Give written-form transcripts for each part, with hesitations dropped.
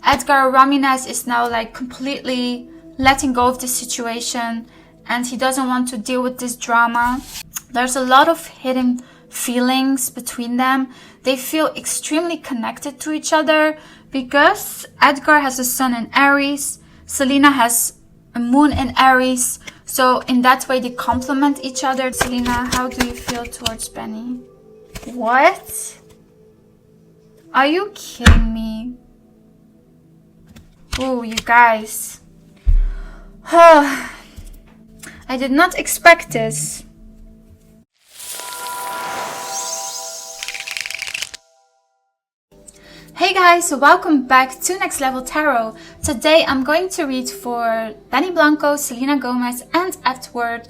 Edgar Ramirez is now like completely letting go of the situation and he doesn't want to deal with this drama. There's a lot of hidden feelings between them. They feel extremely connected to each other because Edgar has a sun in Aries, Selena has a moon in Aries, so in that way they complement each other. Selena, how do you feel towards Benny? What? Are you kidding me? Oh, you guys. I did not expect this. Hey guys, welcome back to Next Level Tarot. Today I'm going to read for Benny Blanco, Selena Gomez and Edgar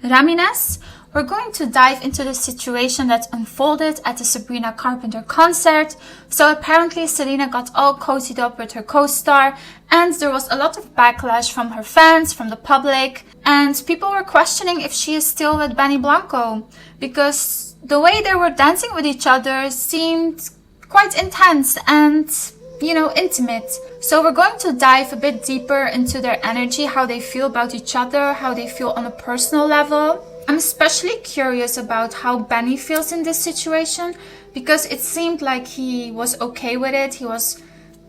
Ramirez. We're going to dive into the situation that unfolded at the Sabrina Carpenter concert. So apparently Selena got all cozied up with her co-star and there was a lot of backlash from her fans, from the public, and people were questioning if she is still with Benny Blanco because the way they were dancing with each other seemed quite intense and, you know, intimate. So we're going to dive a bit deeper into their energy, how they feel about each other, how they feel on a personal level. I'm especially curious about how Benny feels in this situation because it seemed like he was okay with it. He was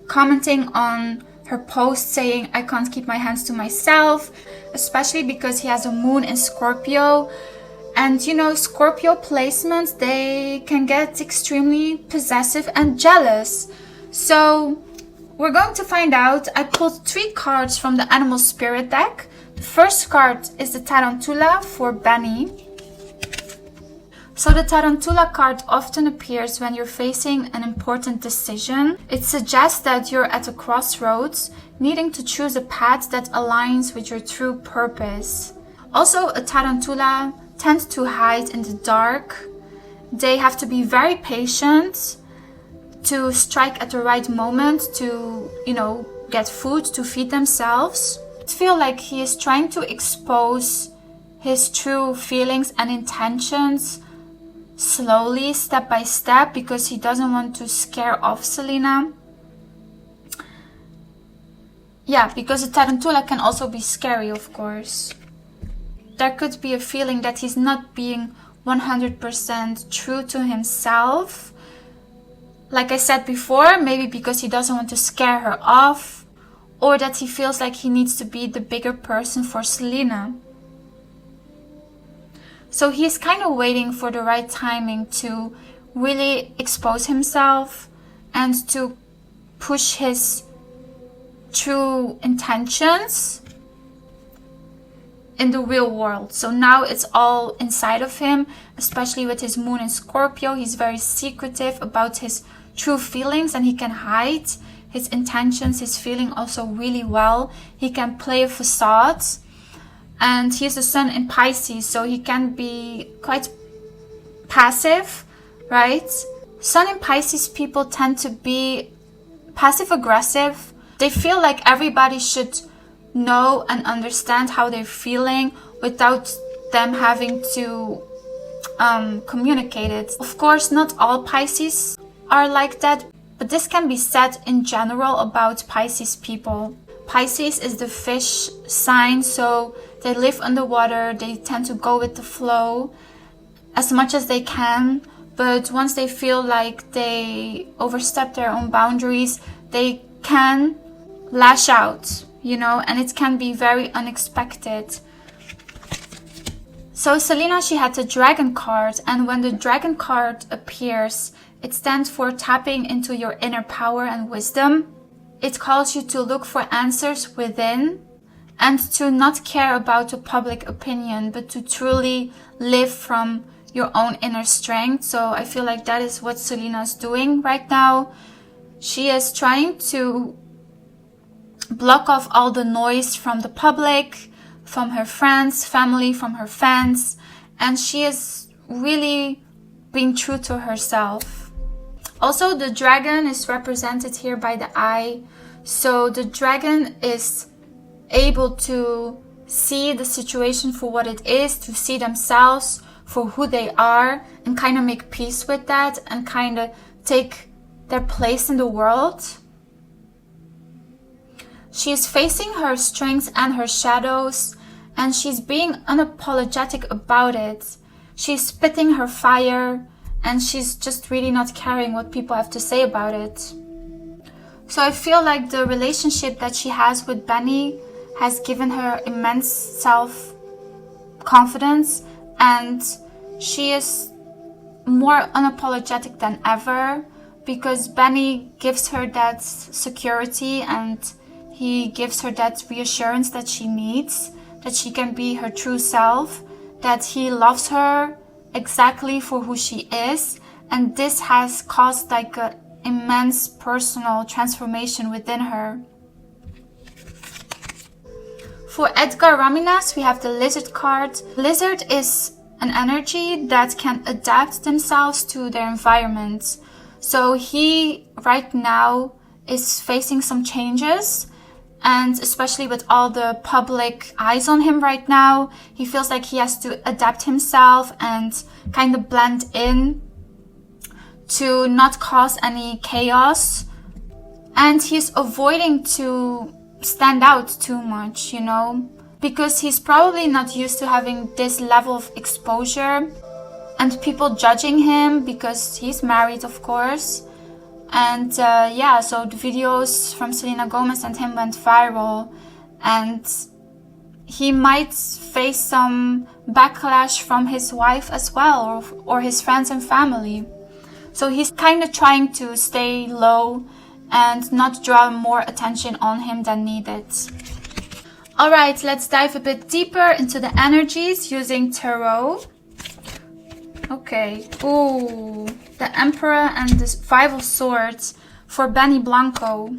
commenting on her post saying, I can't keep my hands to myself, especially because he has a moon in Scorpio. And you know, Scorpio placements, they can get extremely possessive and jealous. So we're going to find out. I pulled 3 cards from the Animal Spirit deck. The first card is the Tarantula for Benny. So the Tarantula card often appears when you're facing an important decision. It suggests that you're at a crossroads, needing to choose a path that aligns with your true purpose. Also, a Tarantula tend to hide in the dark. They have to be very patient to strike at the right moment to, you know, get food to feed themselves. I feel like he is trying to expose his true feelings and intentions slowly, step by step, because he doesn't want to scare off Selena. Yeah, because a tarantula can also be scary, of course. There could be a feeling that he's not being 100% true to himself. Like I said before, maybe because he doesn't want to scare her off, or that he feels like he needs to be the bigger person for Selena. So he's kind of waiting for the right timing to really expose himself and to push his true intentions in the real world. So now it's all inside of him, especially with his moon in Scorpio. He's very secretive about his true feelings and he can hide his intentions, his feeling also really well. He can play a facade. And he has a sun in Pisces, so he can be quite passive, right? Sun in Pisces people tend to be passive-aggressive. They feel like everybody should know and understand how they're feeling without them having to communicate it. Of course, not all Pisces are like that, but this can be said in general about Pisces people. Pisces is the fish sign, so they live underwater. They tend to go with the flow as much as they can, but once they feel like they overstep their own boundaries, they can lash out, you know, and it can be very unexpected. So Selena, she had the dragon card, and when the dragon card appears, it stands for tapping into your inner power and wisdom. It calls you to look for answers within and to not care about the public opinion, but to truly live from your own inner strength. So I feel like that is what Selena is doing right now. She is trying to block off all the noise from the public, from her friends, family, from her fans, and she is really being true to herself. Also, the dragon is represented here by the eye. So the dragon is able to see the situation for what it is, to see themselves for who they are, and kind of make peace with that and kind of take their place in the world. She is facing her strengths and her shadows, and she's being unapologetic about it. She's spitting her fire, and she's just really not caring what people have to say about it. So I feel like the relationship that she has with Benny has given her immense self-confidence, and she is more unapologetic than ever because Benny gives her that security and he gives her that reassurance that she needs, that she can be her true self, that he loves her exactly for who she is, and this has caused like an immense personal transformation within her. For Edgar Ramirez, we have the Lizard card. Lizard is an energy that can adapt themselves to their environment. So he right now is facing some changes, and especially with all the public eyes on him right now, he feels like he has to adapt himself and kind of blend in to not cause any chaos. And he's avoiding to stand out too much, you know, because he's probably not used to having this level of exposure and people judging him because he's married, of course. And so the videos from Selena Gomez and him went viral, and he might face some backlash from his wife as well, or his friends and family. So he's kind of trying to stay low and not draw more attention on him than needed. Alright, let's dive a bit deeper into the energies using tarot. Okay, ooh, the Emperor and the Five of Swords for Benny Blanco.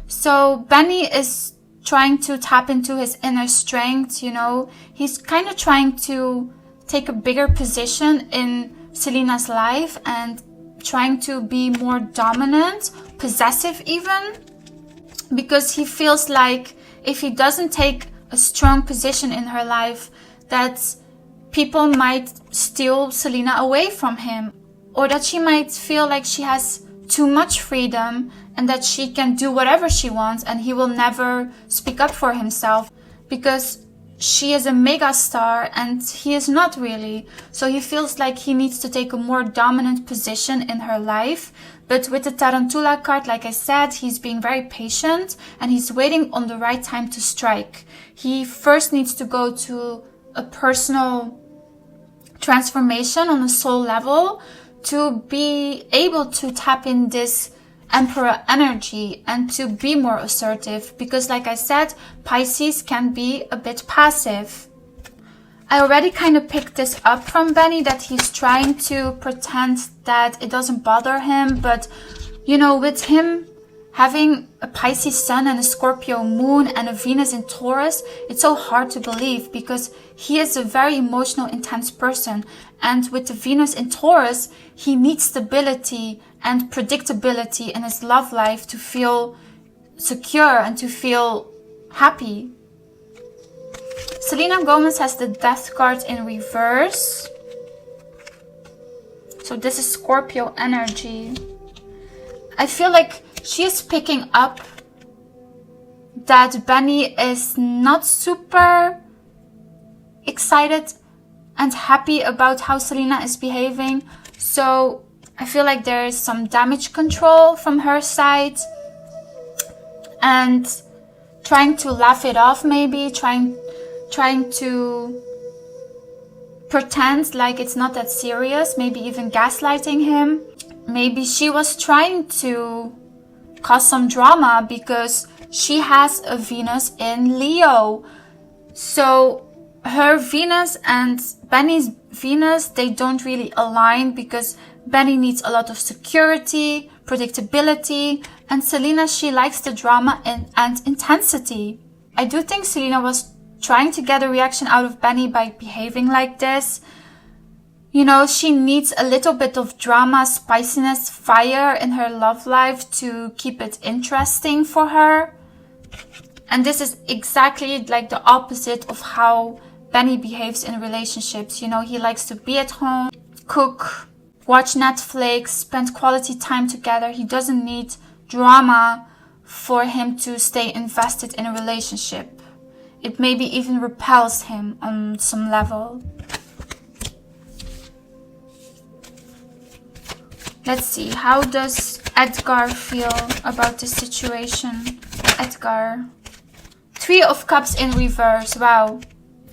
So Benny is trying to tap into his inner strength, you know. He's kind of trying to take a bigger position in Selena's life and trying to be more dominant, possessive even, because he feels like if he doesn't take a strong position in her life, that people might steal Selena away from him, or that she might feel like she has too much freedom and that she can do whatever she wants and he will never speak up for himself because she is a mega star and he is not really. So he feels like he needs to take a more dominant position in her life. But with the Tarantula card, like I said, he's being very patient and he's waiting on the right time to strike. He first needs to go to a personal transformation on a soul level to be able to tap in this Emperor energy and to be more assertive, because like I said, Pisces can be a bit passive. I already kind of picked this up from Benny, that he's trying to pretend that it doesn't bother him, but you know, with him having a Pisces sun and a Scorpio moon and a Venus in Taurus, it's so hard to believe because he is a very emotional, intense person. And with the Venus in Taurus, he needs stability and predictability in his love life to feel secure and to feel happy. Selena Gomez has the Death card in reverse. So this is Scorpio energy. I feel like she is picking up that Benny is not super excited and happy about how Selena is behaving. So I feel like there is some damage control from her side and trying to laugh it off, maybe trying to pretend like it's not that serious, maybe even gaslighting him. Maybe she was trying to cause some drama because she has a Venus in Leo. So her Venus and Benny's Venus, they don't really align because Benny needs a lot of security, predictability, and Selena, she likes the drama and intensity. I do think Selena was trying to get a reaction out of Benny by behaving like this. You know, she needs a little bit of drama, spiciness, fire in her love life to keep it interesting for her. And this is exactly like the opposite of how Benny behaves in relationships. You know, he likes to be at home, cook, watch Netflix, spend quality time together. He doesn't need drama for him to stay invested in a relationship. It maybe even repels him on some level. Let's see, how does Edgar feel about this situation? Edgar. Three of Cups in reverse. Wow.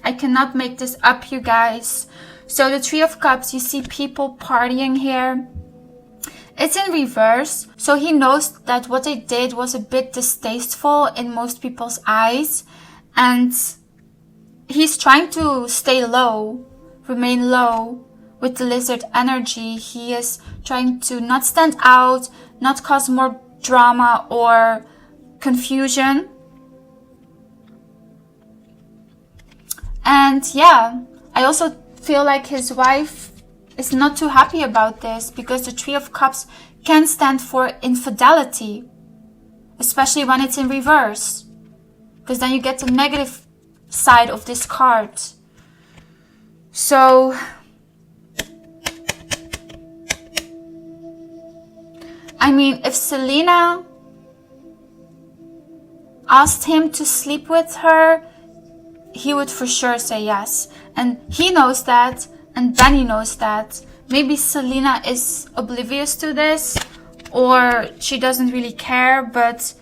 I cannot make this up, you guys. So the Three of Cups, you see people partying here. It's in reverse. So he knows that what they did was a bit distasteful in most people's eyes. And he's trying to stay low, remain low with the lizard energy. He is trying to not stand out, not cause more drama or confusion. And yeah, I also feel like his wife is not too happy about this, because the Three of Cups can stand for infidelity, especially when it's in reverse, because then you get the negative side of this card. So I mean, if Selena asked him to sleep with her, he would for sure say yes. And he knows that, and Benny knows that. Maybe Selena is oblivious to this, or she doesn't really care, but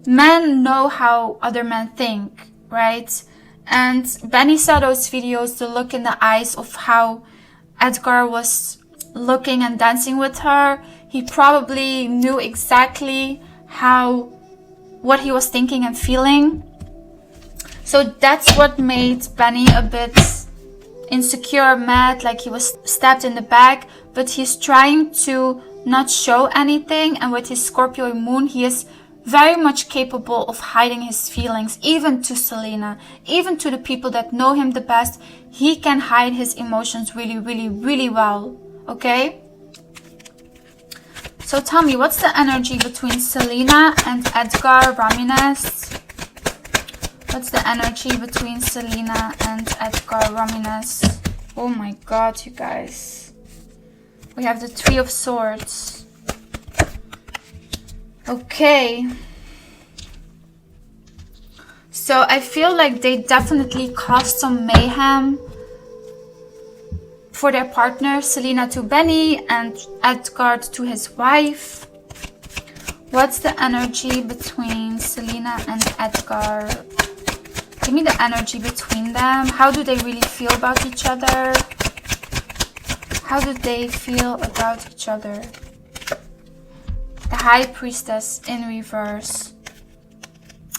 men know how other men think, right? And Benny saw those videos, the look in the eyes of how Edgar was looking and dancing with her. He probably knew exactly what he was thinking and feeling. So that's what made Benny a bit insecure, mad, like he was stabbed in the back. But he's trying to not show anything. And with his Scorpio moon, he is very much capable of hiding his feelings, even to Selena, even to the people that know him the best. He can hide his emotions really, really, really well. Okay? So tell me, what's the energy between Selena and Edgar Ramirez? What's the energy between Selena and Edgar Ramirez? Oh my god, you guys. We have the Three of Swords. Okay. So I feel like they definitely caused some mayhem for their partner, Selena to Benny and Edgar to his wife. What's the energy between Selena and Edgar? Give me the energy between them. How do they really feel about each other? How do they feel about each other? The High Priestess in reverse.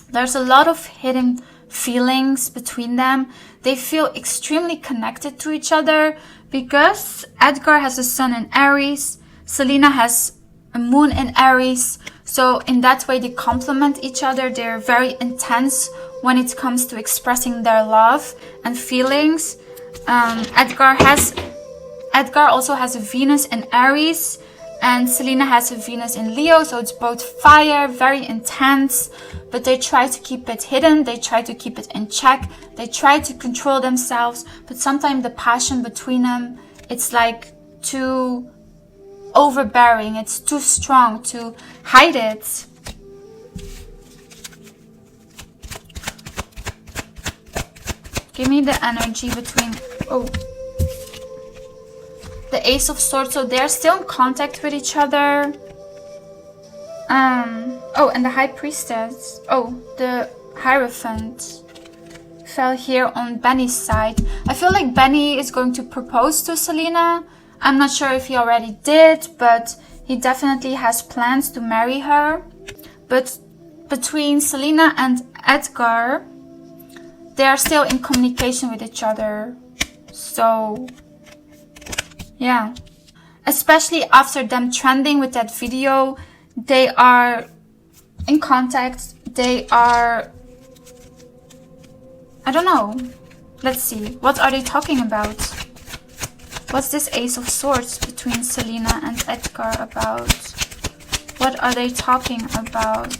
There's a lot of hidden feelings between them. They feel extremely connected to each other because Edgar has a sun in Aries, Selena has a moon in Aries. So in that way they complement each other. They're very intense when it comes to expressing their love and feelings. Edgar also has a Venus in Aries, and Selena has a Venus in Leo, so it's both fire, very intense, but they try to keep it hidden, they try to keep it in check, they try to control themselves, but sometimes the passion between them, it's like too overbearing, it's too strong to hide it. Give me the energy between... the Ace of Swords, so they're still in contact with each other. And the High Priestess. The Hierophant fell here on Benny's side. I feel like Benny is going to propose to Selena. I'm not sure if he already did, but he definitely has plans to marry her. But between Selena and Edgar, they are still in communication with each other. So... yeah, especially after them trending with that video, they are in contact, they are, I don't know, let's see, what are they talking about? What's this Ace of Swords between Selena and Edgar about? What are they talking about?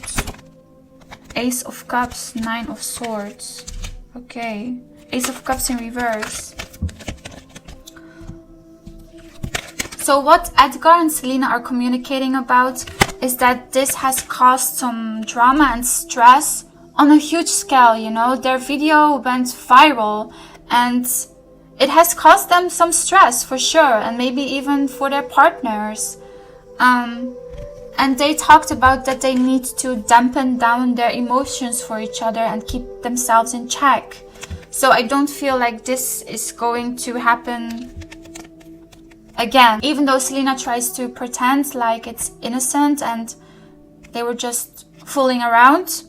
Ace of Cups, Nine of Swords, okay, Ace of Cups in reverse. So what Edgar and Selena are communicating about is that this has caused some drama and stress on a huge scale, you know. Their video went viral and it has caused them some stress for sure, and maybe even for their partners. And they talked about that they need to dampen down their emotions for each other and keep themselves in check. So I don't feel like this is going to happen again. Even though Selena tries to pretend like it's innocent and they were just fooling around,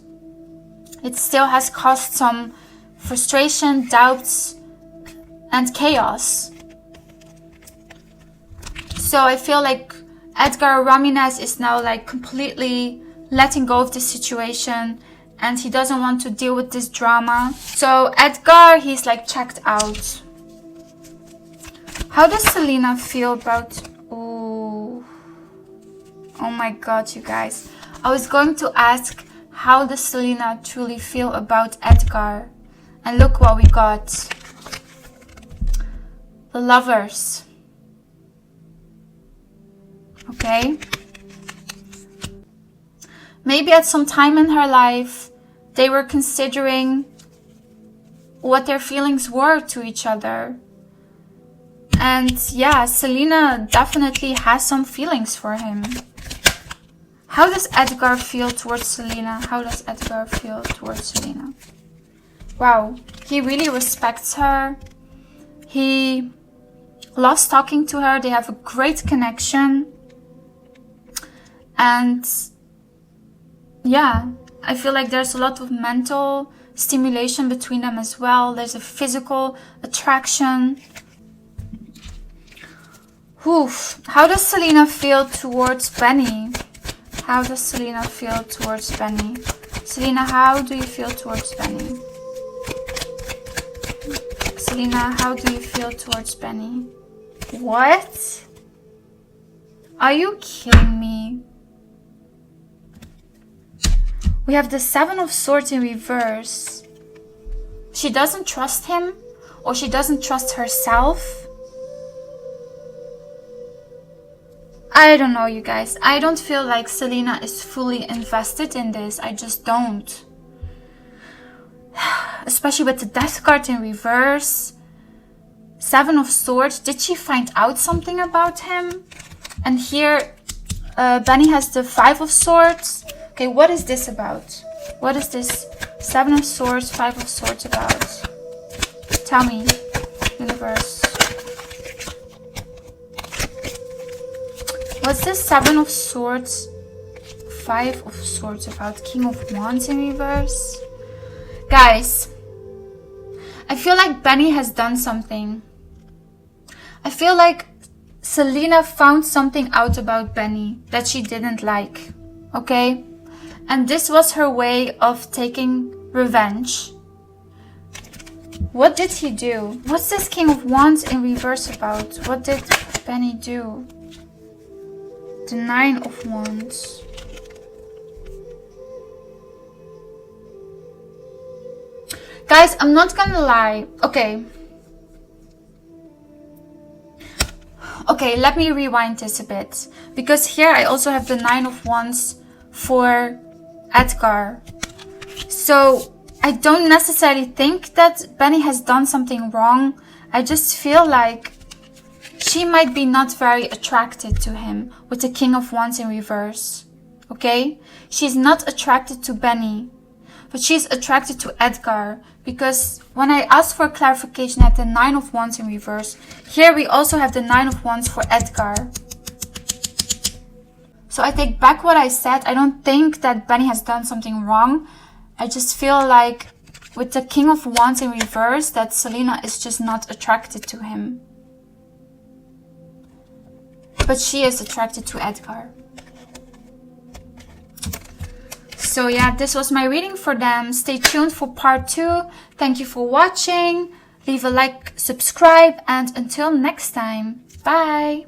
it still has caused some frustration, doubts, and chaos. So I feel like Edgar Ramirez is now like completely letting go of the situation and he doesn't want to deal with this drama. So Edgar, he's like checked out. How does Selena feel about... Oh my god, you guys. I was going to ask, how does Selena truly feel about Edgar? And look what we got. The Lovers. Okay. Maybe at some time in her life, they were considering what their feelings were to each other. And yeah, Selena definitely has some feelings for him. How does Edgar feel towards Selena? How does Edgar feel towards Selena? Wow, he really respects her. He loves talking to her. They have a great connection. And yeah, I feel like there's a lot of mental stimulation between them as well. There's a physical attraction. Oof. How does Selena feel towards Benny? How does Selena feel towards Benny? Selena, how do you feel towards Benny? Selena, how do you feel towards Benny? What? Are you kidding me? We have the Seven of Swords in reverse. She doesn't trust him, or she doesn't trust herself. I don't know, you guys. I don't feel like Selena is fully invested in this. I just don't. Especially with the Death card in reverse. Seven of Swords. Did she find out something about him? And here, Benny has the Five of Swords. Okay, what is this about? What is this Seven of Swords, Five of Swords about? Tell me, universe. What's this Seven of Swords, Five of Swords about? King of Wands in reverse? Guys, I feel like Benny has done something. I feel like Selena found something out about Benny that she didn't like. Okay? And this was her way of taking revenge. What did he do? What's this King of Wands in reverse about? What did Benny do? The Nine of Wands. Guys, I'm not gonna lie. Okay, let me rewind this a bit. Because here I also have the Nine of Wands for Edgar. So I don't necessarily think that Benny has done something wrong. I just feel like she might be not very attracted to him with the King of Wands in reverse. Okay? She's not attracted to Benny, but she's attracted to Edgar. Because when I asked for clarification at the Nine of Wands in reverse, here we also have the Nine of Wands for Edgar. So I take back what I said. I don't think that Benny has done something wrong. I just feel like with the King of Wands in reverse that Selena is just not attracted to him. But she is attracted to Edgar. So yeah, this was my reading for them. Stay tuned for part 2. Thank you for watching. Leave a like, subscribe, and until next time. Bye!